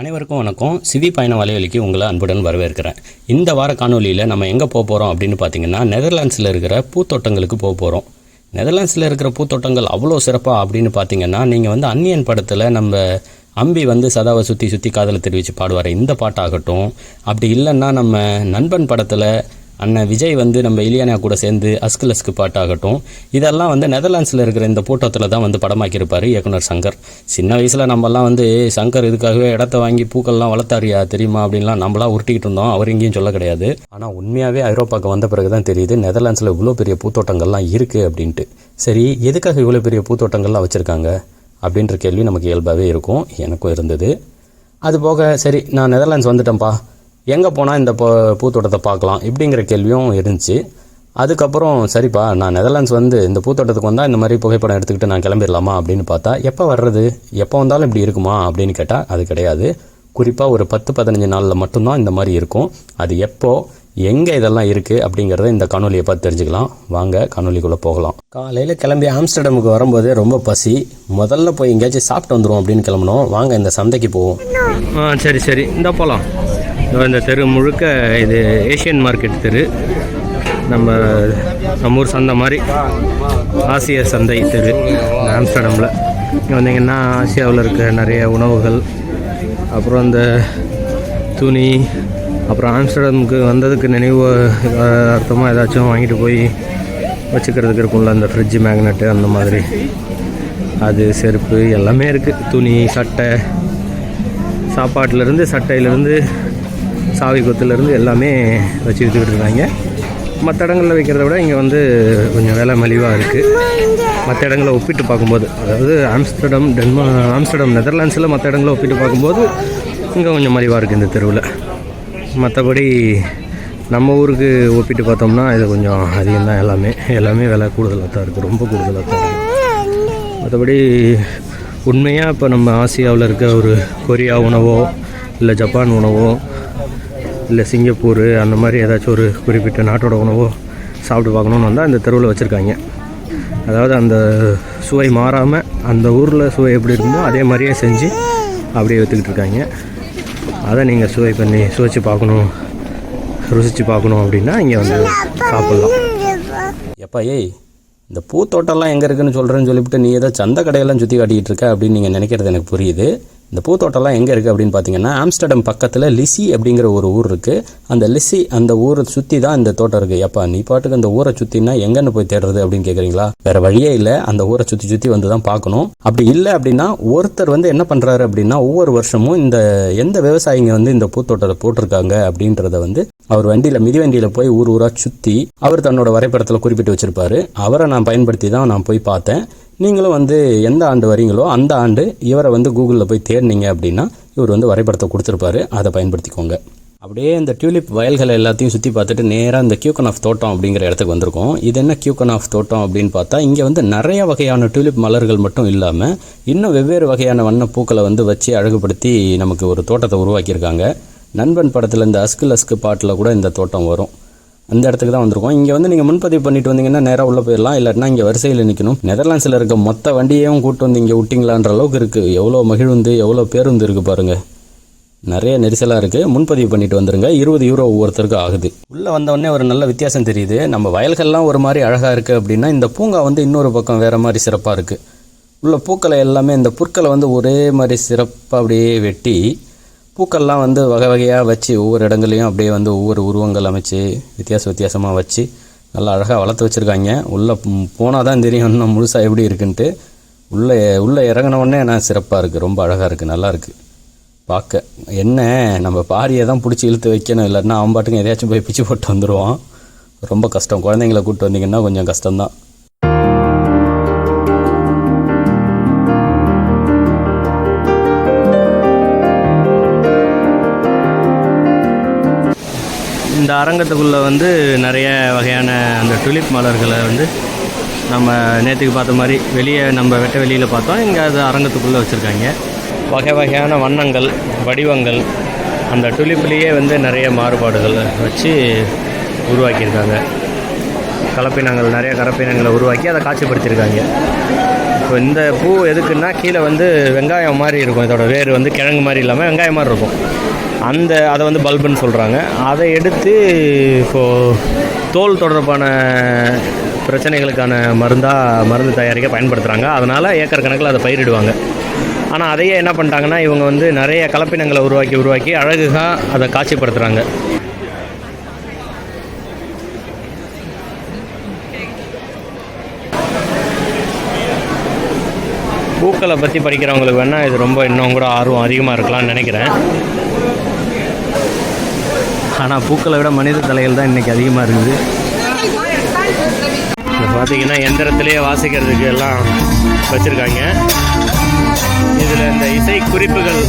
அனைவருக்கும் வணக்கம். சிவி பயண வலைவலிக்கு உங்களை அன்புடன் வரவேற்கிறேன். இந்த வார காணொலியில் நம்ம எங்கே போக போகிறோம் அப்படின்னு பார்த்தீங்கன்னா, நெதர்லாண்ட்ஸில் இருக்கிற பூத்தோட்டங்களுக்கு போக போகிறோம். நெதர்லாண்ட்ஸில் இருக்கிற பூத்தோட்டங்கள் அவ்வளோ சிறப்பாக அப்படின்னு பார்த்தீங்கன்னா, நீங்கள் அந்நியன் படத்தில் நம்ம அம்பி சதாவை சுற்றி சுற்றி காதலை தெரிவித்து பாடுவார் இந்த பாட்டாகட்டும், அப்படி இல்லைன்னா நம்ம நண்பன் படத்தில் அண்ணன் விஜய் நம்ம இலியானா கூட சேர்ந்து அஸ்கு பாட்டாகட்டும், இதெல்லாம் நெதர்லாண்ட்ஸில் இருக்கிற இந்த பூட்டத்தில் தான் படமாக்கியிருப்பார் இயக்குனர் சங்கர். சின்ன வயசில் நம்மலாம் சங்கர் இதுக்காகவே இடத்த வாங்கி பூக்கள்லாம் வளர்த்தாரியா தெரியுமா அப்படின்லாம் நம்மளாம் உருட்டிக்கிட்டு இருந்தோம். அவர் எங்கேயும் சொல்ல கிடையாது. ஆனால் உண்மையாகவே ஐரோப்பாவுக்கு வந்த பிறகு தான் தெரியுது நெதர்லாண்ட்ஸில் இவ்வளோ பெரிய பூத்தோட்டங்கள்லாம் இருக்குது அப்படின்ட்டு. சரி, எதுக்காக இவ்வளோ பெரிய பூத்தோட்டங்கள்லாம் வச்சுருக்காங்க அப்படின்ற கேள்வி நமக்கு இயல்பாகவே இருக்கும். எனக்கும் இருந்தது. அதுபோக சரி, நான் நெதர்லாண்ட்ஸ் வந்துட்டேன்ப்பா, எங்கே போனால் இந்த பூத்தோட்டத்தை பார்க்கலாம் இப்படிங்கிற கேள்வியும் இருந்துச்சு. அதுக்கப்புறம் சரிப்பா, நான் நெதர்லாண்ட்ஸ் இந்த பூத்தோட்டத்துக்கு வந்தால் இந்த மாதிரி புகைப்படம் எடுத்துக்கிட்டு நான் கிளம்பிடலாமா அப்படின்னு பார்த்தா, எப்போ வர்றது, எப்போ வந்தாலும் இப்படி இருக்குமா அப்படின்னு கேட்டால் அது கிடையாது. குறிப்பாக ஒரு 10-15 நாளில் மட்டும்தான் இந்த மாதிரி இருக்கும். அது எப்போ, எங்கே இதெல்லாம் இருக்குது அப்படிங்கிறத இந்த காணொலியை பார்த்து தெரிஞ்சுக்கலாம். வாங்க காணொலிக்குள்ளே போகலாம். காலையில் கிளம்பி ஆம்ஸ்டர்டமுக்கு வரும்போதே ரொம்ப பசி. முதல்ல போய் எங்கேயாச்சும் சாப்பிட்டு வந்துடும் அப்படின்னு கிளம்பணும். வாங்க இந்த சந்தைக்கு போவோம். சரி இந்த போகலாம். இந்த தெரு முழுக்க இது ஏஷியன் மார்க்கெட் தெரு. நம்ம ஊர் சந்தை மாதிரி ஆசிய சந்தை தெரு ஆம்ஸ்டர்டமில். இங்கே வந்தீங்கன்னா ஆசியாவில் இருக்க நிறைய உணவுகள், அப்புறம் இந்த துணி, அப்புறம் ஆம்ஸ்டர்டமுக்கு வந்ததுக்கு நினைவு அர்த்தமாக ஏதாச்சும் வாங்கிட்டு போய் வச்சுக்கிறதுக்கு இருக்கும்ல, அந்த ஃப்ரிட்ஜ் மேக்னெட்டு அந்த மாதிரி, அது செருப்பு எல்லாமே இருக்குது. துணி, சட்டை, சாப்பாட்டிலேருந்து சட்டையிலேருந்து சாவி கொத்துலேருந்து எல்லாமே வச்சு விற்றுக்கிட்டு இருக்காங்க. மற்ற இடங்களில் வைக்கிறத விட இங்கே கொஞ்சம் விலை மலிவாக இருக்குது. மற்ற இடங்களை ஒப்பிட்டு பார்க்கும்போது, அதாவது ஆம்ஸ்டர்டம் நெதர்லாண்ட்ஸில் மற்ற இடங்களை ஒப்பிட்டு பார்க்கும்போது இங்கே கொஞ்சம் மலிவாக இருக்குது இந்த தெருவில். மற்றபடி நம்ம ஊருக்கு ஒப்பிட்டு பார்த்தோம்னா இது கொஞ்சம் அதிகம் தான். எல்லாமே விலை கூடுதலாக தான் இருக்குது, ரொம்ப கூடுதலாக தான் இருக்குது. மற்றபடி உண்மையாக இப்போ நம்ம ஆசியாவில் இருக்க ஒரு கொரியா உணவோ இல்லை ஜப்பான் உணவோ இல்லை சிங்கப்பூர் அந்த மாதிரி ஏதாச்சும் ஒரு குறிப்பிட்ட நாட்டோட உணவோ சாப்பிட்டு பார்க்கணுன்னு வந்தால் இந்த தெருவில் வச்சுருக்காங்க. அதாவது அந்த சுவை மாறாமல் அந்த ஊரில் சுவை எப்படி இருக்குமோ அதே மாதிரியே செஞ்சு அப்படியே விற்றுக்கிட்டு இருக்காங்க. அதை நீங்கள் சுவைச்சு பார்க்கணும், ருசித்து பார்க்கணும் அப்படின்னா இங்கே சாப்பிட்லாம். எப்பா இந்த பூத்தோட்டம்லாம் எங்கே இருக்குதுன்னு சொல்கிறேன்னு சொல்லிவிட்டு நீ ஏதோ சந்தை கடையெல்லாம் சுற்றி காட்டிக்கிட்டு இருக்க அப்படின்னு நீங்கள் நினைக்கிறது எனக்கு புரியுது. இந்த பூத்தோட்டம்லாம் எங்கே இருக்குது அப்படின்னு பார்த்தீங்கன்னா, ஆம்ஸ்டர்டம் பக்கத்தில் லிசி அப்படிங்கிற ஒரு ஊர் இருக்குது. அந்த லிசி அந்த ஊரை சுற்றி தான் இந்த தோட்டம் இருக்குது. எப்பா நீ பாட்டுக்கு அந்த ஊரை சுற்றினா எங்கன்னு போய் தேடுறது அப்படின்னு கேட்குறீங்களா? வேறு வழியே இல்லை, அந்த ஊரை சுற்றி வந்து தான் பார்க்கணும். அப்படி இல்லை அப்படின்னா ஒருத்தர் என்ன பண்ணுறாரு அப்படின்னா, ஒவ்வொரு வருஷமும் எந்த விவசாயிங்க இந்த பூத்தோட்டத்தை போட்டிருக்காங்க அப்படின்றத அவர் மிதிவண்டியில் போய் ஊராக சுற்றி அவர் தன்னோட வரைபடத்தில் குறிப்பிட்டு வச்சுருப்பாரு. அவரை நான் பயன்படுத்தி தான் நான் போய் பார்த்தேன். நீங்களும் எந்த ஆண்டு வரீங்களோ அந்த ஆண்டு இவரை கூகுளில் போய் தேடினீங்க அப்படின்னா இவர் வரைபடத்தை கொடுத்துருப்பாரு. அதை பயன்படுத்திக்கோங்க. அப்படியே இந்த டியூலிப் வயல்களை எல்லாத்தையும் சுற்றி பார்த்துட்டு நேராக இந்த கியூகன் ஆஃப் தோட்டம் அப்படிங்கிற இடத்துக்கு வந்திருக்கோம். இது என்ன கியூகன் ஆஃப் தோட்டம் அப்படின்னு பார்த்தா, இங்கே நிறைய வகையான டியூலிப் மலர்கள் மட்டும் இல்லாமல் இன்னும் வெவ்வேறு வகையான வண்ண பூக்களை வச்சு அழகுபடுத்தி நமக்கு ஒரு தோட்டத்தை உருவாக்கியிருக்காங்க. நண்பன் படத்தில் இந்த அஸ்கு பாட்டில் கூட இந்த தோட்டம் வரும். அந்த இடத்துக்கு தான் வந்திருக்கோம். இங்கே நீங்கள் முன்பதிவு பண்ணிட்டு வந்தீங்கன்னா நேராக உள்ளே போயிடலாம். இல்லாட்டினா இங்கே வரிசையில் நிற்கணும். நெதர்லாண்ட்ஸில் இருக்க மொத்த வண்டியையும் கூட்டு இங்கே விட்டிங்களான்ற அளவுக்கு இருக்குது. எவ்வளோ மகிழ்ந்து எவ்வளோ பேருந்து இருக்குது பாருங்கள். நிறைய நெரிசலாக இருக்குது. முன்பதிவு பண்ணிட்டு வந்துருங்க. 20 யூரோ ஒவ்வொருத்தருக்கு ஆகுது. உள்ளே வந்தோடனே ஒரு நல்ல வித்தியாசம் தெரியுது. நம்ம வயல்கள்லாம் ஒரு மாதிரி அழகாக இருக்குது அப்படின்னா, இந்த பூங்கா இன்னொரு பக்கம் வேறு மாதிரி சிறப்பாக இருக்குது. உள்ள பூக்களை எல்லாமே இந்த புற்களை ஒரே மாதிரி சிறப்பாக அப்படியே வெட்டி பூக்கள்லாம் வகை வகையாக வச்சு ஒவ்வொரு இடங்களையும் அப்படியே ஒவ்வொரு உருவங்கள் அமைச்சு வித்தியாசமாக வச்சு நல்லா அழகாக வளர்த்து வச்சுருக்காங்க. உள்ளே போனால் தான் தெரியும் இன்னும் முழுசாக எப்படி இருக்குன்ட்டு. உள்ளே இறங்கினோடனே நான் சிறப்பாக இருக்குது, ரொம்ப அழகாக இருக்குது, நல்லா இருக்குது பார்க்க. என்ன நம்ம பாரியை தான் பிடிச்சி இழுத்து வைக்கணும், இல்லைன்னா அவன் பாட்டுக்கு எதையாச்சும் போய் பிச்சு போட்டு வந்துடுவான். ரொம்ப கஷ்டம். குழந்தைங்கள கூப்பிட்டு வந்தீங்கன்னா கொஞ்சம் கஷ்டம்தான். இந்த அரங்கத்துக்குள்ளே நிறைய வகையான அந்த டுலிப் மலர்களை நம்ம நேற்றுக்கு பார்த்த மாதிரி வெளியே நம்ம வெட்ட வெளியில் பார்த்தோம். இங்கே அது அரங்கத்துக்குள்ளே வச்சுருக்காங்க. வகை வகையான வண்ணங்கள், வடிவங்கள், அந்த டுலிப்லேயே நிறைய மாறுபாடுகள் வச்சு உருவாக்கியிருக்காங்க. நிறைய கலப்பினங்களை உருவாக்கி அதை காட்சிப்படுத்தியிருக்காங்க. இப்போ இந்த பூ எதுக்குன்னா கீழே வந்து வெங்காயம் மாதிரி இருக்கும், இதோட வேர் வந்து கிழங்கு மாதிரி இல்லாமல் வெங்காயம் மாதிரி இருக்கும். அதை வந்து பல்புன்னு சொல்கிறாங்க. அதை எடுத்து இப்போது தோல் தொடர்பான பிரச்சனைகளுக்கான மருந்து தயாரிக்க பயன்படுத்துகிறாங்க. அதனால் ஏக்கர் கணக்கில் அதை பயிரிடுவாங்க. ஆனால் அதையே என்ன பண்ணிட்டாங்கன்னா இவங்க வந்து நிறைய கலப்பினங்களை உருவாக்கி அழகுగా அதை காட்சிப்படுத்துகிறாங்க. பூக்களை பற்றி படிக்கிறவங்களுக்கு வேணால் இது ரொம்ப இன்னும் கூட ஆர்வம் அதிகமாக இருக்கலாம்னு நினைக்கிறேன். ஆனால் பூக்களை விட மனித தலைகள் தான் இன்றைக்கி அதிகமாக இருக்குது. இப்போ பார்த்தீங்கன்னா எந்திரத்திலேயே வாசிக்கிறதுக்கு எல்லாம் வச்சுருக்காங்க. இதில் இந்த இசை குறிப்புகள்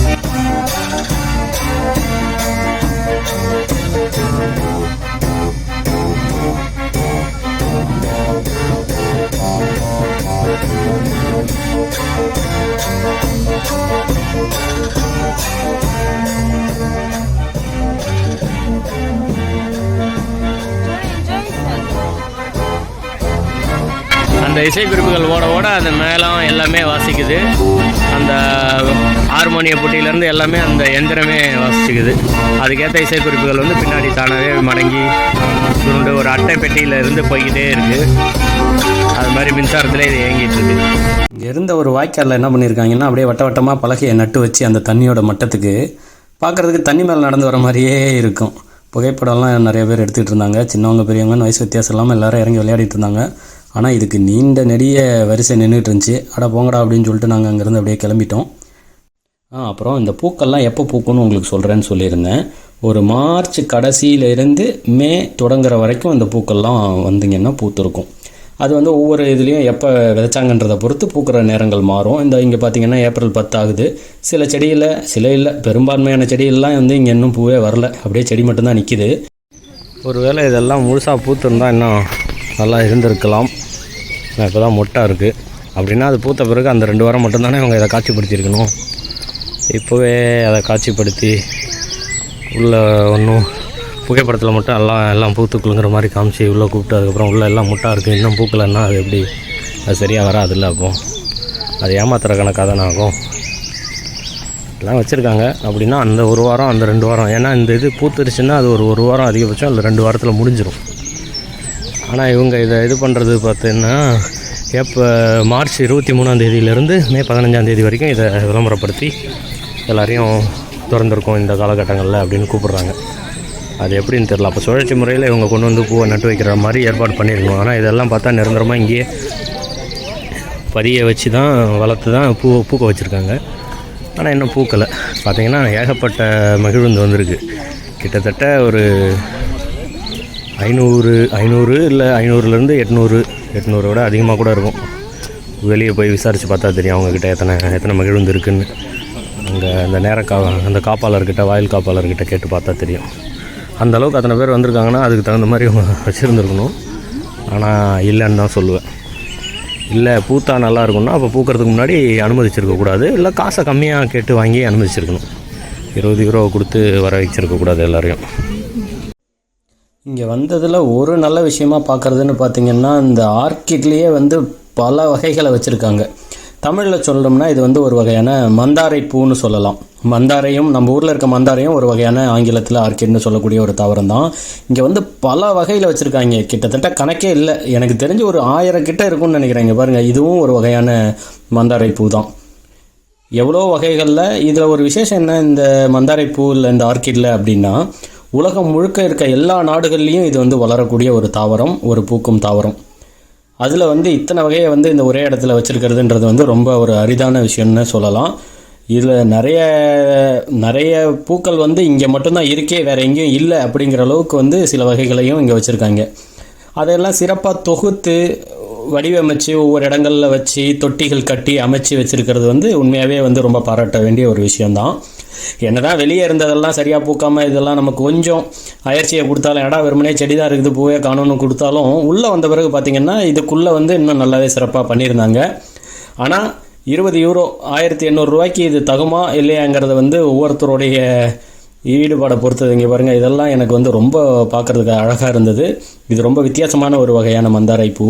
அந்த இசைக்குறிப்புகள் ஓட அந்த மேளம் எல்லாமே வாசிக்குது. அந்த ஹார்மோனிய புட்டியிலேருந்து எல்லாமே அந்த எந்திரமே வாசிக்குது. அதுக்கேற்ற இசைக்குறிப்புகள் வந்து பின்னாடி தானாகவே மடங்கி சுருண்டு ஒரு அட்டை பெட்டியில் இருந்து போய்கிட்டே இருக்குது. அது மாதிரி மின்சாரத்தில் இது இயங்கிட்டு இருக்கு. இங்கே இருந்த ஒரு வாய்க்காலில் என்ன பண்ணியிருக்காங்கன்னா அப்படியே வட்டமாக பலகையை நட்டு வச்சு அந்த தண்ணியோட மட்டத்துக்கு பார்க்குறதுக்கு தண்ணி மேலே நடந்து வர மாதிரியே இருக்கும். புகைப்படம்லாம் நிறைய பேர் எடுத்துகிட்டு இருந்தாங்க. சின்னவங்க பெரியவங்கன்னு வயசு வித்தியாசம் இல்லாமல் எல்லோரும் இறங்கி விளையாடிட்டு இருந்தாங்க. ஆனால் இதுக்கு நீண்ட நெடிய வரிசை நின்றுட்டு இருந்துச்சு. போங்கடா அப்படின்னு சொல்லிட்டு நாங்கள் அங்கேருந்து அப்படியே கிளம்பிட்டோம். அப்புறம் இந்த பூக்கள்லாம் எப்போ பூக்கும்னு உங்களுக்கு சொல்கிறேன்னு சொல்லியிருந்தேன். ஒரு மார்ச் கடைசியிலேருந்து மே தொடங்குற வரைக்கும் இந்த பூக்கள்லாம் வந்தீங்கன்னா பூத்துருக்கும். அது வந்து ஒவ்வொரு இதுலேயும் எப்போ விதைச்சாங்கன்றதை பொறுத்து பூக்கிற நேரங்கள் மாறும். இங்கே பார்த்திங்கன்னா ஏப்ரல் 10 ஆகுது. சில செடியில் இல்லை பெரும்பான்மையான செடியெல்லாம் வந்து இங்கே இன்னும் பூவே வரல, அப்படியே செடி மட்டும்தான் நிற்கிது. ஒருவேளை இதெல்லாம் முழுசாக பூத்துருந்தால் இன்னும் நல்லா இருந்திருக்கலாம். இப்போ தான் மொட்டாக இருக்குது அப்படின்னா அது பூத்த பிறகு அந்த 2 வாரம் மட்டும்தானே அவங்க இதை காட்சிப்படுத்தியிருக்கணும். இப்போவே அதை காட்சிப்படுத்தி உள்ளே ஒன்றும் புகைப்படத்தில் மட்டும் எல்லாம் பூத்துக்குளுங்கிற மாதிரி காமிச்சு உள்ளே கூப்பிட்டு அதுக்கப்புறம் உள்ளே எல்லாம் முட்டாக இருக்குது இன்னும் பூக்கலைன்னா அது எப்படி, அது சரியாக வராதில்ல. அப்போது அது ஏமாத்துற கணக்காக தானே ஆகும். எல்லாம் வச்சுருக்காங்க அப்படின்னா அந்த 1 வாரம் அந்த 2 வாரம், ஏன்னா இந்த இது பூத்துருச்சுன்னா அது ஒரு வாரம் அதிகபட்சம் இல்லை 2 வாரத்தில் முடிஞ்சிடும். ஆனால் இவங்க இது பண்ணுறது பார்த்தீங்கன்னா மார்ச் 23ஆம் தேதியிலேருந்து மே 15ஆம் தேதி வரைக்கும் இதை விளம்பரப்படுத்தி எல்லாரையும் திறந்துருக்கோம் இந்த காலகட்டங்களில் அப்படின்னு கூப்பிட்றாங்க. அது எப்படின்னு தெரில. அப்போ சுழற்சி முறையில் இவங்க கொண்டு வந்து பூவை நட்டு வைக்கிற மாதிரி ஏற்பாடு பண்ணியிருக்கணும். ஆனால் இதெல்லாம் பார்த்தா நிரந்தரமாக இங்கேயே பதிய வச்சு தான் வளர்த்து தான் பூக்க வச்சுருக்காங்க. ஆனால் இன்னும் பூக்கலை. பார்த்திங்கன்னா ஏகப்பட்ட மகிழ்ந்து வந்திருக்கு. கிட்டத்தட்ட ஒரு 500 இல்லை 500லேருந்து 800 விட அதிகமாக கூட இருக்கும். வெளியே போய் விசாரித்து பார்த்தா தெரியும் அவங்கக்கிட்ட எத்தனை மகிழ்ந்து இருக்குதுன்னு. அங்கே அந்த காப்பாளர்கிட்ட வாயில் காப்பாளர்கிட்ட கேட்டு பார்த்தா தெரியும். அந்தளவுக்கு அத்தனை பேர் வந்திருக்காங்கன்னா அதுக்கு தகுந்த மாதிரி அவங்க வச்சுருந்துருக்கணும். ஆனால் இல்லைன்னு தான் சொல்லுவேன். இல்லை பூத்தா நல்லா இருக்கும்னா அப்போ பூக்கிறதுக்கு முன்னாடி அனுமதிச்சிருக்கக்கூடாது. இல்லை காசை கம்மியாக கேட்டு வாங்கி அனுமதிச்சிருக்கணும். 20 யூரோ கொடுத்து வர வச்சிருக்கக்கூடாது எல்லாரையும். இங்கே வந்ததில் ஒரு நல்ல விஷயமாக பார்க்குறதுன்னு பார்த்திங்கன்னா இந்த ஆர்க்கிட்லேயே வந்து பல வகைகளை வச்சுருக்காங்க. தமிழில் சொல்லணும்னா இது வந்து ஒரு வகையான மந்தாரை பூன்னு சொல்லலாம். மந்தாரையும் நம்ம ஊரில் இருக்க மந்தாரையும் ஒரு வகையான ஆங்கிலத்தில் ஆர்க்கிட்னு சொல்லக்கூடிய ஒரு தாவரம் தான். இங்கே வந்து பல வகையில் வச்சுருக்காங்க. கிட்டத்தட்ட கணக்கே இல்லை, எனக்கு தெரிஞ்சு ஒரு 1000 கிட்ட இருக்கும்னு நினைக்கிறேன். இங்கே பாருங்கள், இதுவும் ஒரு வகையான மந்தாரை பூ தான். எவ்வளோ வகைகளில். இதில் ஒரு விசேஷம் என்ன இந்த மந்தாரை பூவில் இந்த ஆர்க்கிடில் அப்படின்னா, உலகம் முழுக்க இருக்க எல்லா நாடுகள்லேயும் இது வந்து வளரக்கூடிய ஒரு தாவரம், ஒரு பூக்கும் தாவரம். அதில் வந்து இத்தனை வகையை வந்து இந்த ஒரே இடத்துல வச்சுருக்கிறதுன்றது வந்து ரொம்ப ஒரு அரிதான விஷயம்னு சொல்லலாம். இதில் நிறைய பூக்கள் வந்து இங்கே மட்டும்தான் இருக்கே, வேறு எங்கேயும் இல்லை அப்படிங்கிற அளவுக்கு வந்து சில வகைகளையும் இங்கே வச்சுருக்காங்க. அதெல்லாம் சிறப்பாக தொகுத்து வடிவமைச்சு ஒவ்வொரு இடங்களில் வச்சு தொட்டிகள் கட்டி அமைச்சு வச்சுருக்கிறது வந்து உண்மையாகவே வந்து ரொம்ப பாராட்ட வேண்டிய ஒரு விஷயந்தான். என்னதான் வெளியே இருந்ததெல்லாம் சரியாக பூக்காமல் இதெல்லாம் நமக்கு கொஞ்சம் அயற்சியை கொடுத்தாலும், ஏடா வெறுமனே செடி தான் இருக்குது பூவே காணும்னு கொடுத்தாலும், உள்ளே வந்த பிறகு பார்த்திங்கன்னா இதுக்குள்ளே வந்து இன்னும் நல்லாவே சிறப்பாக பண்ணியிருந்தாங்க. ஆனால் 20 யூரோ 1800 ரூபாய்க்கு இது தகுமா இல்லையாங்கிறத வந்து ஒவ்வொருத்தருடைய ஈடுபாடை பொறுத்தது. இங்கே பாருங்கள், இதெல்லாம் எனக்கு வந்து ரொம்ப பார்க்குறதுக்கு அழகாக இருந்தது. இது ரொம்ப வித்தியாசமான ஒரு வகையான மந்தாரை பூ.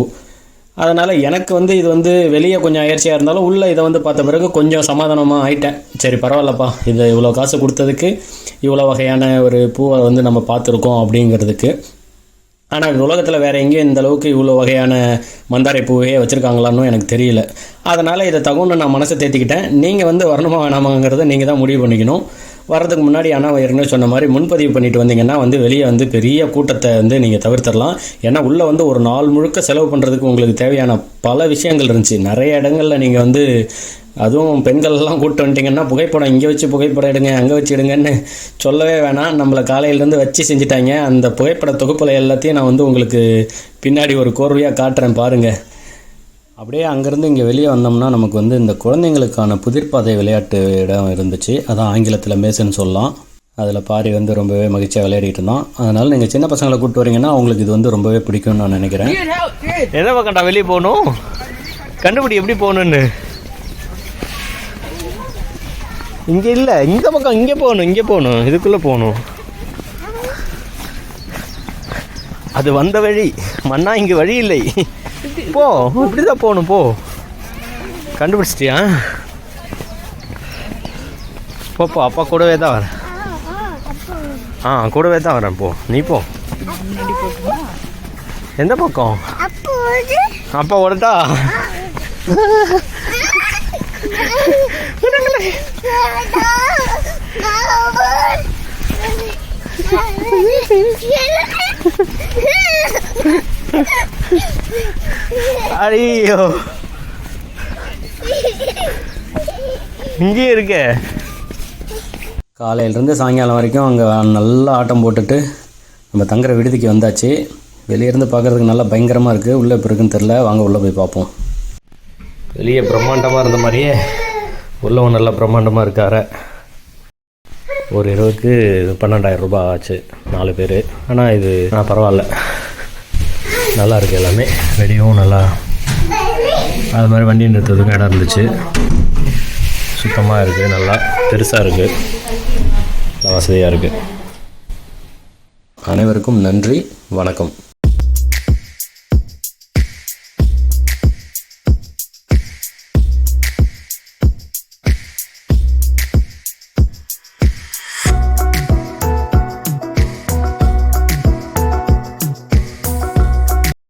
அதனால் எனக்கு வந்து இது வந்து வெளியே கொஞ்சம் அயற்சியாக இருந்தாலும் உள்ளே இதை வந்து பார்த்த பிறகு கொஞ்சம் சமாதானமாக ஆயிட்டேன். சரி பரவாயில்லப்பா, இதை இவ்வளோ காசு கொடுத்ததுக்கு இவ்வளோ வகையான ஒரு பூவை வந்து நம்ம பார்த்துருக்கோம் அப்படிங்கிறதுக்கு. ஆனால் உலகத்தில் வேறு எங்கேயும் இந்த அளவுக்கு இவ்வளோ வகையான மந்தாரை பூவையே வச்சுருக்காங்களான்னு எனக்கு தெரியல. அதனால் இதை தகுன்னு நான் மனசை தேத்திக்கிட்டேன். நீங்கள் வந்து வரணுமா வேணாமாங்கிறத நீங்கள் தான் முடிவு பண்ணிக்கணும். வர்றதுக்கு முன்னாடி ஆனால் ஏற்கனவே சொன்ன மாதிரி முன்பதிவு பண்ணிட்டு வந்தீங்கன்னா வந்து வெளியே வந்து பெரிய கூட்டத்தை வந்து நீங்கள் தவிர்த்திடலாம். ஏன்னா உள்ளே வந்து ஒரு நாள் முழுக்க செலவு பண்ணுறதுக்கு உங்களுக்கு தேவையான பல விஷயங்கள் இருந்துச்சு. நிறைய இடங்களில் நீங்கள் வந்து அதுவும் பெண்கள்லாம் கூப்பிட்டு வந்துட்டிங்கன்னா புகைப்படம் இங்கே வச்சு புகைப்படம் எடுங்க, அங்கே வச்சு எடுங்கன்னு சொல்லவே வேணாம். நம்மளை காலையிலேருந்து வச்சு செஞ்சுட்டாங்க. அந்த புகைப்பட தொகுப்பில் எல்லாத்தையும் நான் வந்து உங்களுக்கு பின்னாடி ஒரு கோர்வையாக காட்டுறேன் பாருங்கள். அப்படியே அங்கேருந்து இங்கே வெளியே வந்தோம்னா நமக்கு வந்து இந்த குழந்தைங்களுக்கான புதிர்பாதை விளையாட்டு இடம் இருந்துச்சு. அதான் ஆங்கிலத்தில் மேசன்னு சொல்லலாம். அதில் பாரி வந்து ரொம்பவே மகிழ்ச்சியாக விளையாடிட்டு இருந்தோம். அதனால் நீங்கள் சின்ன பசங்களை கூப்பிட்டு வரீங்கன்னா அவங்களுக்கு இது வந்து ரொம்பவே பிடிக்கும்னு நான் நினைக்கிறேன். எதை பக்கம்டா வெளியே போகணும்? கண்டுபிடி எப்படி போகணுன்னு. இங்கே இல்லை, இந்த பக்கம் இங்கே போகணும், இதுக்குள்ளே போகணும். அது வந்த வழி மண்ணா, இங்கே வழி இல்லை. போ, இப்படி தான் போகணும். போ, கண்டுபிடிச்சிட்டியா? போப்போ, அப்பா கூடவே தான் வரேன். கூடவே தான் வரேன். போ, நீ போ. எந்த பக்கம்? அப்பா ஓடட்டா? ஐயோ, இங்கே இருக்க. காலையிலேருந்து சாயங்காலம் வரைக்கும் அங்கே நல்லா ஆட்டம் போட்டுட்டு நம்ம தங்குற விடுதிக்கு வந்தாச்சு. வெளியேருந்து பார்க்குறதுக்கு நல்லா பயங்கரமாக இருக்குது. உள்ளே இப்போ இருக்குன்னு தெரில, வாங்க உள்ளே போய் பார்ப்போம். வெளியே பிரம்மாண்டமாக இருந்த மாதிரியே உள்ளவும் நல்லா பிரம்மாண்டமாக இருக்கார. ஒரு இரவுக்கு 12,000 ரூபாய் ஆச்சு 4 பேர். ஆனால் இது பரவாயில்ல, நல்லா இருக்குது எல்லாமே. வெளியவும் நல்லா அது மாதிரி வண்டி நிறுத்துறதுக்கும் இடம் இருந்துச்சு. சுத்தமாக இருக்குது, நல்லா பெருசாக இருக்குது, நல்லா வசதியாக இருக்குது. அனைவருக்கும் நன்றி, வணக்கம்.